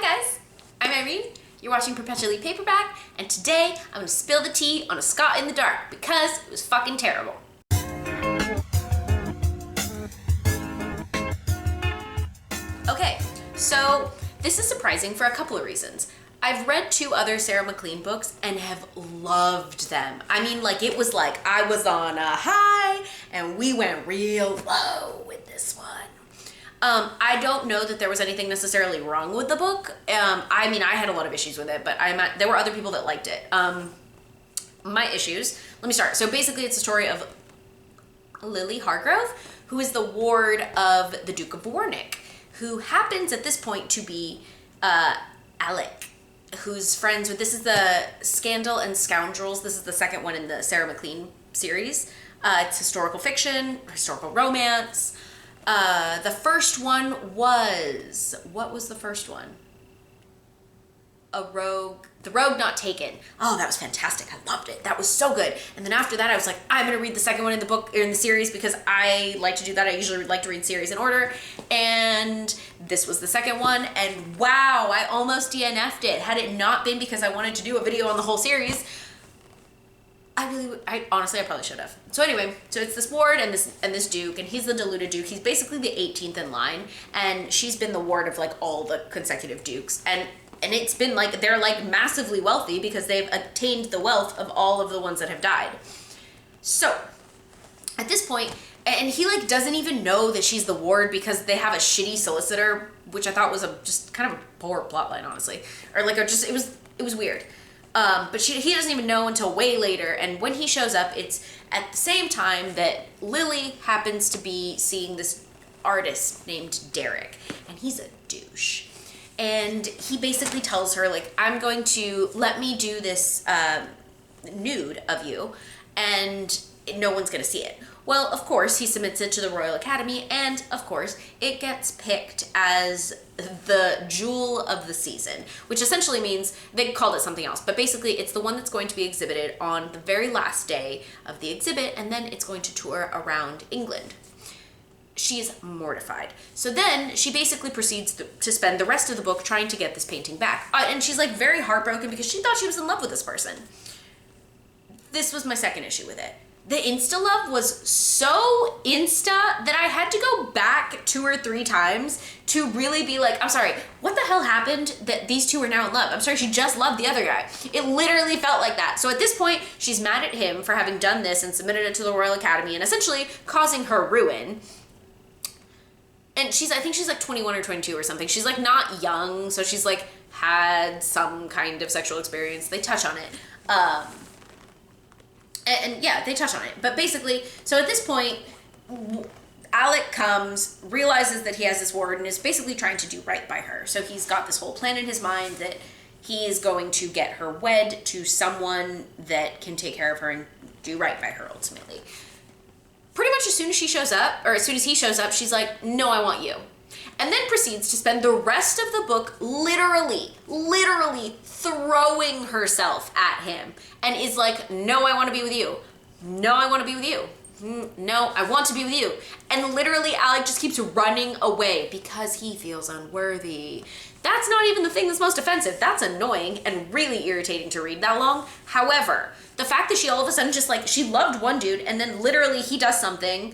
Hi guys, I'm Irene, you're watching Perpetually Paperback, and today I'm going to spill the tea on a Scot in the Dark because it was fucking terrible. Okay, so this is surprising for a couple of reasons. I've read 2 other Sarah McLean books and have loved them. I mean, like, it was like I was on a high and we went real low with this one. I don't know that there was anything necessarily wrong with the book. I mean, I had a lot of issues with it, but there were other people that liked it. My issues, let me start. So basically it's a story of Lily Hargrove, who is the ward of the Duke of Warwick, who happens at this point to be Alec, who's friends with, this is the Scandal and Scoundrels. This is the second one in the Sarah McLean series. It's historical fiction, historical romance. The first one was, what was the first one? The Rogue Not Taken. Oh, that was fantastic. I loved it. That was so good. And then after that, I was like, I'm going to read the second one in the book, or in the series, because I like to do that. I usually like to read series in order. And this was the second one. And wow, I almost DNF'd it. Had it not been because I wanted to do a video on the whole series, honestly, I probably should have. So anyway, so it's this ward and this duke, and he's the deluded duke. He's basically the 18th in line, and she's been the ward of like all the consecutive dukes. And it's been like, they're like massively wealthy because they've attained the wealth of all of the ones that have died. So at this point, and he like doesn't even know that she's the ward because they have a shitty solicitor, which I thought was just kind of a poor plotline, honestly. Or like, it was weird. But he doesn't even know until way later, and when he shows up, it's at the same time that Lily happens to be seeing this artist named Derek, and he's a douche. And he basically tells her, like, I'm going to let me do this nude of you, and no one's going to see it. Well, of course, he submits it to the Royal Academy, and of course, it gets picked as the jewel of the season, which essentially means they called it something else, but basically it's the one that's going to be exhibited on the very last day of the exhibit, and then it's going to tour around England. She's mortified. So then she basically proceeds to spend the rest of the book trying to get this painting back. And she's like very heartbroken because she thought she was in love with this person. This was my second issue with it. The insta love was so insta that I had to go back 2 or 3 times to really be like, I'm sorry, what the hell happened that these two are now in love? I'm sorry, she just loved the other guy. It literally felt like that. So at this point, she's mad at him for having done this and submitted it to the Royal Academy and essentially causing her ruin. And I think she's like 21 or 22 or something. She's like not young, so she's like had some kind of sexual experience. They touch on it. And yeah, they touch on it. But basically, so at this point, Alec comes, realizes that he has this ward, and is basically trying to do right by her. So he's got this whole plan in his mind that he is going to get her wed to someone that can take care of her and do right by her ultimately. Pretty much as soon as she shows up, or as soon as he shows up, she's like, no, I want you. And then proceeds to spend the rest of the book literally throwing herself at him and is like, no, I want to be with you. No, I want to be with you. No, I want to be with you. And literally Alec just keeps running away because he feels unworthy. That's not even the thing that's most offensive. That's annoying and really irritating to read that long. However, the fact that she all of a sudden just like, she loved one dude and then literally he does something,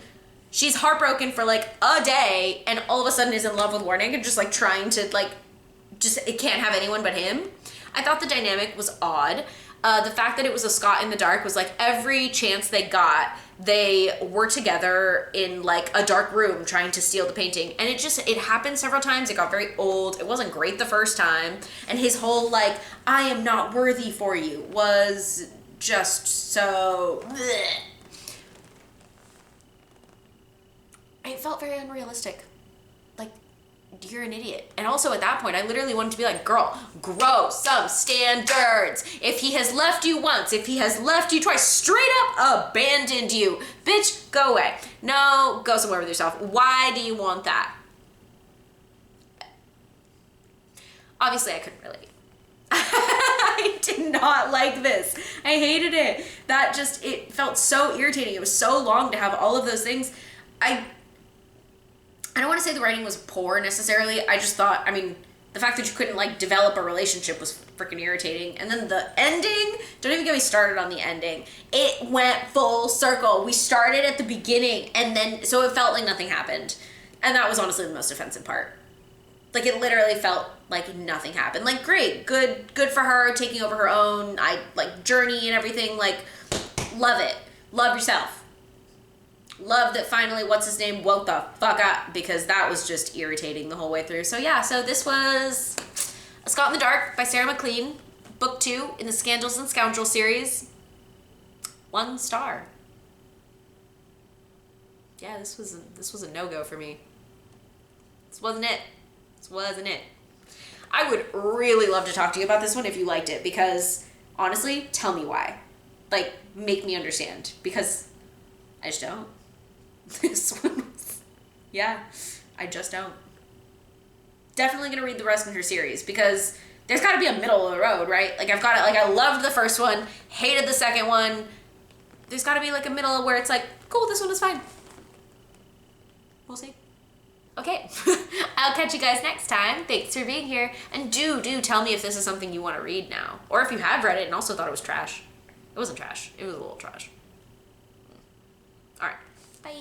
she's heartbroken for like a day and all of a sudden is in love with Warwick and just like trying to like, it can't have anyone but him. I thought the dynamic was odd. The fact that it was a Scot in the Dark was like every chance they got, they were together in like a dark room trying to steal the painting. And it happened several times. It got very old. It wasn't great the first time. And his whole like, I am not worthy for you was just so bleh. It felt very unrealistic. Like, you're an idiot. And also at that point, I literally wanted to be like, girl, grow some standards. If he has left you once, if he has left you twice, straight up abandoned you, bitch, go away. No, go somewhere with yourself. Why do you want that? Obviously, I couldn't relate. I did not like this. I hated it. It felt so irritating. It was so long to have all of those things. I don't want to say the writing was poor necessarily. I just thought, I mean, The fact that you couldn't like develop a relationship was freaking irritating. And then the ending, don't even get me started on the ending. It went full circle. We started at the beginning and then, so it felt like nothing happened. And that was honestly the most offensive part. Like it literally felt like nothing happened. Like great, good for her taking over her own journey and everything. Like love it. Love yourself. Love that finally what's his name woke the fuck up, because that was just irritating the whole way through. So yeah, so this was A Scot in the Dark by Sarah McLean, book 2 in the Scandals and Scoundrels series. 1 star. Yeah, this was a no-go for me. This wasn't it. This wasn't it. I would really love to talk to you about this one if you liked it, because honestly, tell me why. Like, make me understand, because I just don't. This one was, yeah, I just don't. Definitely gonna read the rest in her series, because there's gotta be a middle of the road, right? Like I've got it, like I loved the first one, hated the second one. There's gotta be like a middle where it's like, cool, this one is fine. We'll see. Okay, I'll catch you guys next time. Thanks for being here. And do tell me if this is something you want to read now. Or if you have read it and also thought it was trash. It wasn't trash. It was a little trash. All right. Bye.